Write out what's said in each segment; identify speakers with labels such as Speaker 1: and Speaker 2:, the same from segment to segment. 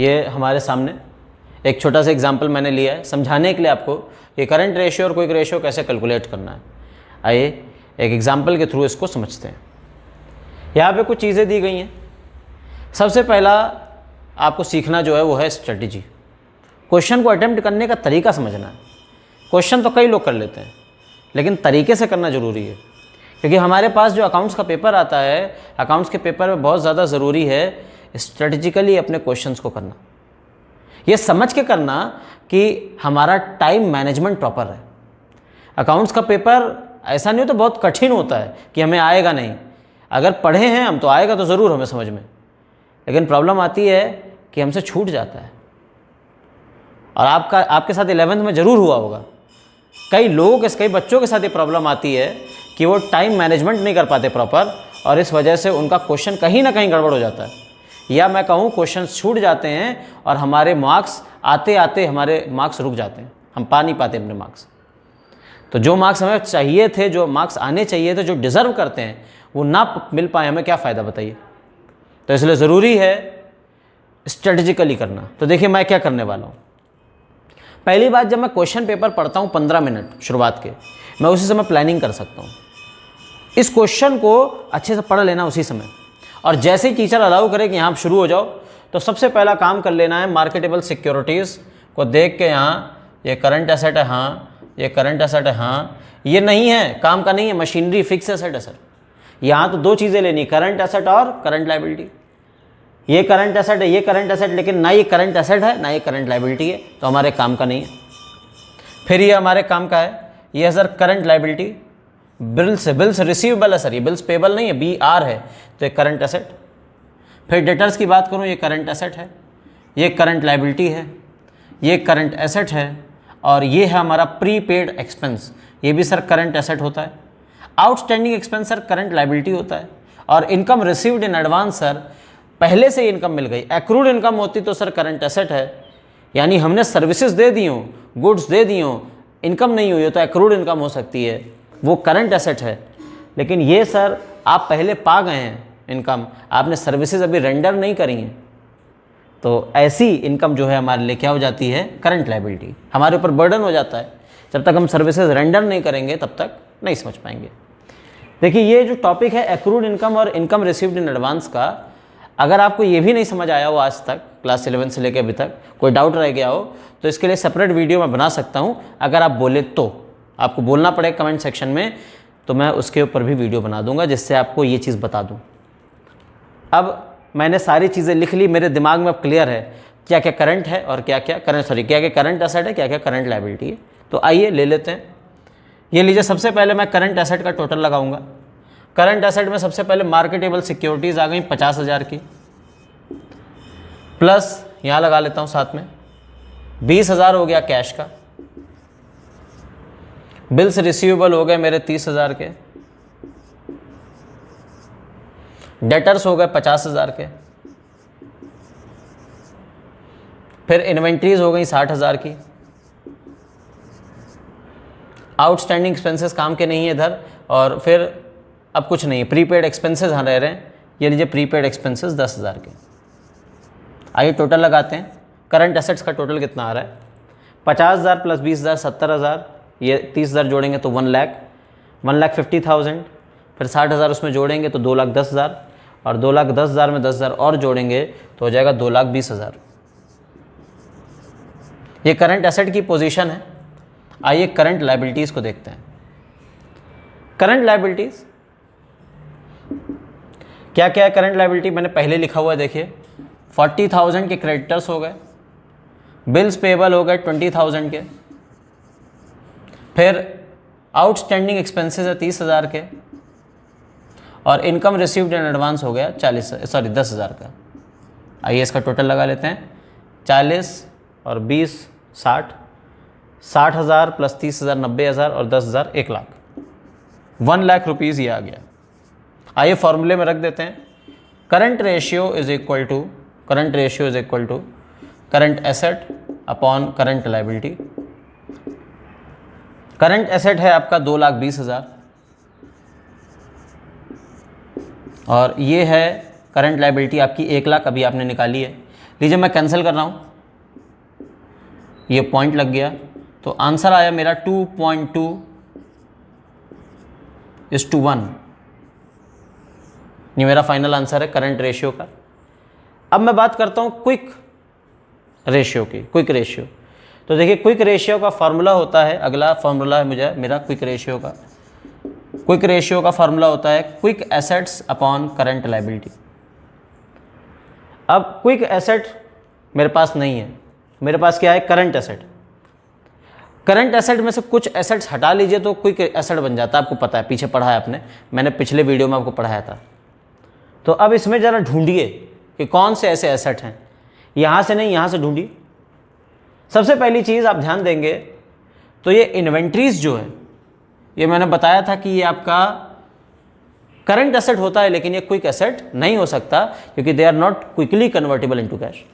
Speaker 1: ये हमारे सामने एक छोटा सा एग्जांपल मैंने लिया है समझाने के लिए आपको कि करंट रेशियो और क्विक रेशियो कैसे कैलकुलेट करना है। आइए एक एग्जांपल के थ्रू इसको समझते हैं। यहाँ पे कुछ चीज़ें दी गई हैं। सबसे पहला आपको सीखना जो है वो है स्ट्रेटजी। क्वेश्चन को अटेम्प्ट करने का तरीका समझना है। क्वेश्चन तो कई लोग कर लेते हैं लेकिन तरीके से करना ज़रूरी है, क्योंकि हमारे पास जो अकाउंट्स का पेपर आता है, अकाउंट्स के पेपर में बहुत ज़्यादा ज़रूरी है स्ट्रेटजिकली अपने क्वेश्चंस को करना, ये समझ के करना कि हमारा टाइम मैनेजमेंट प्रॉपर है। अकाउंट्स का पेपर ऐसा नहीं हो तो बहुत कठिन होता है कि हमें आएगा नहीं। अगर पढ़े हैं हम तो आएगा तो ज़रूर हमें समझ में, लेकिन प्रॉब्लम आती है कि हमसे छूट जाता है। और आपके साथ 11th में ज़रूर हुआ होगा। कई बच्चों के साथ ये प्रॉब्लम आती है कि वो टाइम मैनेजमेंट नहीं कर पाते प्रॉपर, और इस वजह से उनका क्वेश्चन कहीं ना कहीं गड़बड़ हो जाता है, या मैं कहूँ क्वेश्चन छूट जाते हैं और हमारे मार्क्स आते आते हमारे मार्क्स रुक जाते हैं, हम पा नहीं पाते अपने मार्क्स। तो जो मार्क्स हमें चाहिए थे, जो मार्क्स आने चाहिए थे, जो डिज़र्व करते हैं, वो ना मिल पाए, हमें क्या फ़ायदा बताइए। तो इसलिए ज़रूरी है स्ट्रेटजिकली करना। तो देखिए मैं क्या करने वाला हूँ। पहली बात, जब मैं क्वेश्चन पेपर पढ़ता हूँ 15 मिनट शुरुआत के, मैं उसी समय प्लानिंग कर सकता हूँ। इस क्वेश्चन को अच्छे से पढ़ लेना उसी समय, और जैसे ही टीचर अलाउ करे कि यहाँ शुरू हो जाओ, तो सबसे पहला काम कर लेना है मार्केटेबल सिक्योरिटीज़ को देख के, यहाँ ये करंट एसेट है, हाँ ये करंट एसेट है, हाँ ये नहीं है, काम का नहीं है, मशीनरी फिक्स एसेट है सर। यहाँ तो दो चीज़ें लेनी, करंट एसेट और करंट लायबिलिटी। ये करंट एसेट है, ये करंट एसेट, लेकिन ना ये करंट एसेट है ना ये करंट लायबिलिटी है, तो हमारे काम का नहीं है। फिर ये हमारे काम का है, ये है sir current liability, bills receivable है सर, ये बिल्स पेबल नहीं है, BR है, तो ये करंट एसेट। फिर डेटर्स की बात करूँ, ये करंट एसेट है, ये करंट लायबिलिटी है, ये करंट एसेट है, और ये है हमारा प्रीपेड एक्सपेंस, ये भी सर करंट एसेट होता है। Outstanding expense sir current liability होता है। और income received in advance sir, पहले से इनकम मिल गई, एक्रूड इनकम होती तो सर करंट एसेट है, यानी हमने सर्विसेज दे दी हो, गुड्स दे दी हो, इनकम नहीं हुई हो तो एक्रूड इनकम हो सकती है, वो करंट एसेट है। लेकिन ये सर आप पहले पा गए हैं इनकम, आपने सर्विसेज अभी रेंडर नहीं करी हैं, तो ऐसी इनकम जो है हमारे लिए क्या हो जाती है, करंट लायबिलिटी, हमारे ऊपर बर्डन हो जाता है। जब तक हम सर्विसेज रेंडर नहीं करेंगे तब तक नहीं समझ पाएंगे। देखिए ये जो टॉपिक है एक्रूड इनकम और इनकम रिसीव्ड इन एडवांस का, अगर आपको ये भी नहीं समझ आया हो आज तक, क्लास 11 से लेकर अभी तक कोई डाउट रह गया हो, तो इसके लिए सेपरेट वीडियो मैं बना सकता हूँ। अगर आप बोले तो, आपको बोलना पड़ेगा कमेंट सेक्शन में, तो मैं उसके ऊपर भी वीडियो बना दूंगा जिससे आपको ये चीज़ बता दूँ। अब मैंने सारी चीज़ें लिख ली, मेरे दिमाग में अब क्लियर है क्या क्या करंट है और क्या क्या करंट एसेट है, क्या क्या करंट लायबिलिटी है। तो आइए ले लेते हैं। ये लीजिए, सबसे पहले मैं करंट एसेट का टोटल लगाऊंगा। करंट एसेट में सबसे पहले मार्केटेबल सिक्योरिटीज़ आ गई 50,000 की, प्लस यहाँ लगा लेता हूँ साथ में 20,000 हो गया कैश का, बिल्स रिसीवेबल हो गए मेरे 30,000 के, डेटर्स हो गए 50,000 के, फिर इन्वेंट्रीज हो गई 60,000 की, आउटस्टैंडिंग एक्सपेंसेस काम के नहीं है इधर, और फिर अब कुछ नहीं है, प्रीपेड एक्सपेंसेस हाँ रह रहे हैं, ये लीजिए प्रीपेड एक्सपेंसेस 10,000 के। आइए टोटल लगाते हैं, करंट एसेट्स का टोटल कितना आ रहा है, 50,000 प्लस 20,000 70,000, ये 30,000 जोड़ेंगे तो 1,50,000, फिर 60,000 उसमें जोड़ेंगे तो 2,10,000, और 2,10,000 में 10,000 और जोड़ेंगे तो हो जाएगा 2,20,000। ये करंट एसेट की पोजीशन है। आइए करंट लायबिलिटीज़ को देखते हैं। करंट लायबिलिटीज़ क्या क्या है, करंट लायबिलिटी मैंने पहले लिखा हुआ है, देखिए 40,000 के क्रेडिटर्स हो गए, बिल्स पेबल हो गए 20,000 के, फिर आउटस्टैंडिंग एक्सपेंसेस है 30,000 के, और इनकम रिसीव्ड इन एडवांस हो गया 10,000 का। आइए इसका टोटल लगा लेते हैं, 40 और 20 60,000 प्लस 30,000 90,000 और 10,000 1,00,000, 1,00,000 रुपीज़ ये आ गया। आइए फॉर्मूले में रख देते हैं, current ratio is equal to current asset upon current liability. Current asset है आपका 2,20,000, और ये है करंट लायबिलिटी आपकी 1,00,000 अभी आपने निकाली है। लीजिए मैं कैंसिल कर रहा हूँ, ये पॉइंट लग गया, तो आंसर आया मेरा 2.2:1। ये मेरा फाइनल आंसर है करंट रेशियो का। अब मैं बात करता हूँ क्विक रेशियो की। क्विक रेशियो, तो देखिए क्विक रेशियो का फार्मूला होता है, अगला फार्मूला है मुझे मेरा क्विक रेशियो का। क्विक रेशियो का फार्मूला होता है quick assets upon current liability. अब क्विक एसेट मेरे पास नहीं है, मेरे पास क्या है, करंट एसेट। करंट एसेट में से कुछ एसेट्स हटा लीजिए तो क्विक एसेट बन जाता है, आपको पता है, पीछे पढ़ा है आपने, मैंने पिछले वीडियो में आपको पढ़ाया था। तो अब इसमें ज़रा ढूंढिए कि कौन से ऐसे एसेट हैं, यहाँ से नहीं यहाँ से ढूंढिए। सबसे पहली चीज़ आप ध्यान देंगे तो ये इन्वेंट्रीज जो है, ये मैंने बताया था कि ये आपका करंट एसेट होता है, लेकिन ये क्विक एसेट नहीं हो सकता क्योंकि they are not quickly convertible into cash.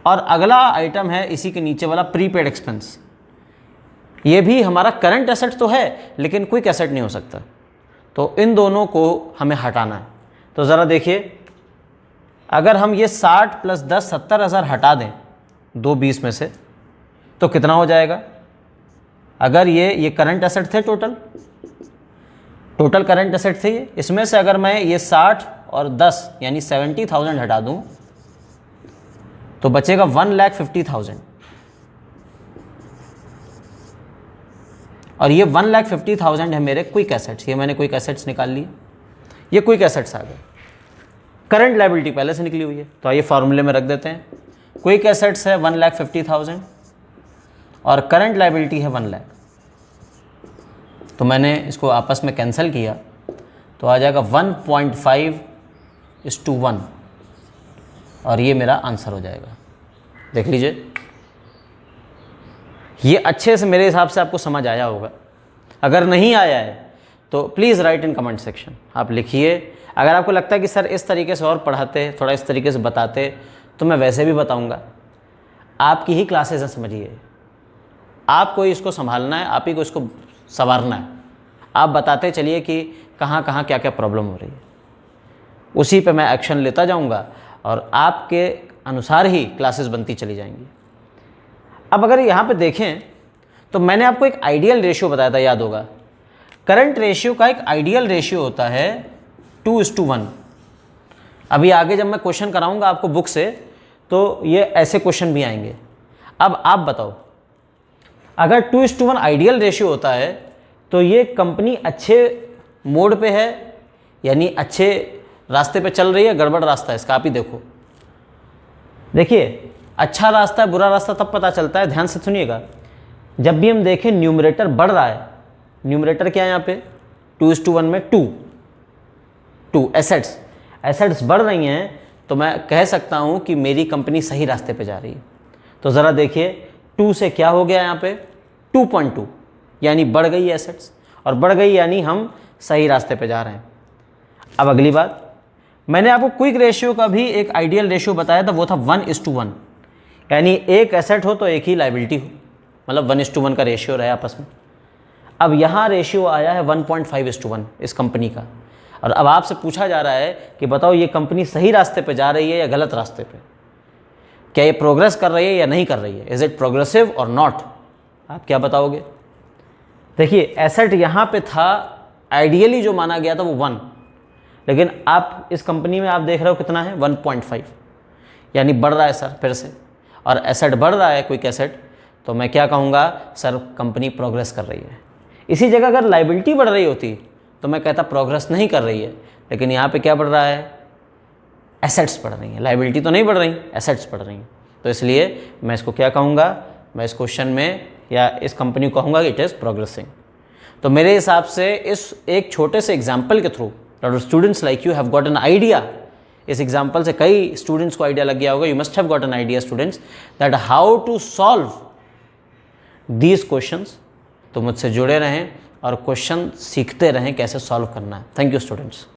Speaker 1: और अगला आइटम है इसी के नीचे वाला प्रीपेड एक्सपेंस, ये भी हमारा करंट एसेट तो है लेकिन क्विक एसेट नहीं हो सकता। तो इन दोनों को हमें हटाना है। तो ज़रा देखिए, अगर हम ये 60 + 10 70,000 हटा दें 220 में से तो कितना हो जाएगा। अगर ये करंट एसेट थे, टोटल करंट एसेट थे ये, इसमें से अगर मैं ये 60 और 10 यानी 70,000 हटा दूं तो बचेगा 1,50,000। और ये 1,50,000 है मेरे क्विक एसेट्स। ये मैंने क्विक एसेट्स निकाल लिए, ये क्विक एसेट्स आ गए। करंट लायबिलिटी पहले से निकली हुई है, तो आइए फार्मूले में रख देते हैं। क्विक एसेट्स है 1,50,000 और करंट लायबिलिटी है 1 लाख। तो मैंने इसको आपस में कैंसिल किया तो आ जाएगा 1.5:1 और ये मेरा आंसर हो जाएगा। देख लीजिए, ये अच्छे से मेरे हिसाब से आपको समझ आया होगा। अगर नहीं आया है तो please write in comment section, आप लिखिए। अगर आपको लगता है कि सर इस तरीके से और पढ़ाते, थोड़ा इस तरीके से बताते, तो मैं वैसे भी बताऊंगा। आपकी ही क्लासेस हैं, समझिए, आपको ही इसको संभालना है, आप ही को इसको संवारना है। आप बताते चलिए कि कहाँ कहाँ क्या क्या प्रॉब्लम हो रही है, उसी पे मैं एक्शन लेता जाऊंगा और आपके अनुसार ही क्लासेस बनती चली जाएंगी। अब अगर यहाँ पे देखें तो मैंने आपको एक आइडियल रेशियो बताया था, याद होगा। करंट रेशियो का एक आइडियल रेशियो होता है 2:1। अभी आगे जब मैं क्वेश्चन कराऊंगा आपको बुक से तो ये ऐसे क्वेश्चन भी आएंगे। अब आप बताओ, अगर 2:1 आइडियल रेशियो होता है तो ये कंपनी अच्छे मोड पे है, यानी अच्छे रास्ते पे चल रही है, गड़बड़ रास्ता है इसका। आप ही देखो, देखिए अच्छा रास्ता है बुरा रास्ता तब पता चलता है। ध्यान से सुनिएगा, जब भी हम देखें न्यूमरेटर बढ़ रहा है, न्यूमरेटर क्या है यहाँ पे 2:1 में 2 एसेट्स बढ़ रही हैं, तो मैं कह सकता हूँ कि मेरी कंपनी सही रास्ते पे जा रही है। तो ज़रा देखिए 2 से क्या हो गया यहाँ पे 2.2, यानी बढ़ गई एसेट्स, और बढ़ गई यानी हम सही रास्ते पे जा रहे हैं। अब अगली बात, मैंने आपको क्विक रेशियो का भी एक आइडियल रेशियो बताया था, वो था 1:1, यानी एक एसेट हो तो एक ही लायबिलिटी हो, मतलब 1:1 का रेशियो रहे आपस में। अब यहाँ रेशियो आया है 1.5:1 इस कंपनी का। और अब आपसे पूछा जा रहा है कि बताओ ये कंपनी सही रास्ते पे जा रही है या गलत रास्ते पे, क्या ये प्रोग्रेस कर रही है या नहीं कर रही है, इज इट प्रोग्रेसिव और नॉट, आप क्या बताओगे। देखिए एसेट यहाँ पे था, आइडियली जो माना गया था वो 1, लेकिन आप इस कंपनी में आप देख रहे हो कितना है 1.5, यानी बढ़ रहा है सर फिर से। और एसेट बढ़ रहा है क्विक एसेट, तो मैं क्या कहूँगा, सर कंपनी प्रोग्रेस कर रही है। इसी जगह अगर लायबिलिटी बढ़ रही होती तो मैं कहता प्रोग्रेस नहीं कर रही है, लेकिन यहाँ पे क्या बढ़ रहा है, एसेट्स बढ़ रही हैं, लायबिलिटी तो नहीं बढ़ रही, एसेट्स बढ़ रही हैं। तो इसलिए मैं इसको क्या कहूँगा, मैं इस क्वेश्चन में या इस कंपनी को कहूँगा कि इट इज़ प्रोग्रेसिंग। तो मेरे हिसाब से इस एक छोटे से एग्जाम्पल के through students like you have got an idea. इस एग्जाम्पल से कई स्टूडेंट्स को आइडिया लग गया होगा, you must have got an idea students that how to solve these questions. तो मुझसे जुड़े रहें और क्वेश्चन सीखते रहें कैसे सॉल्व करना है। Thank you students.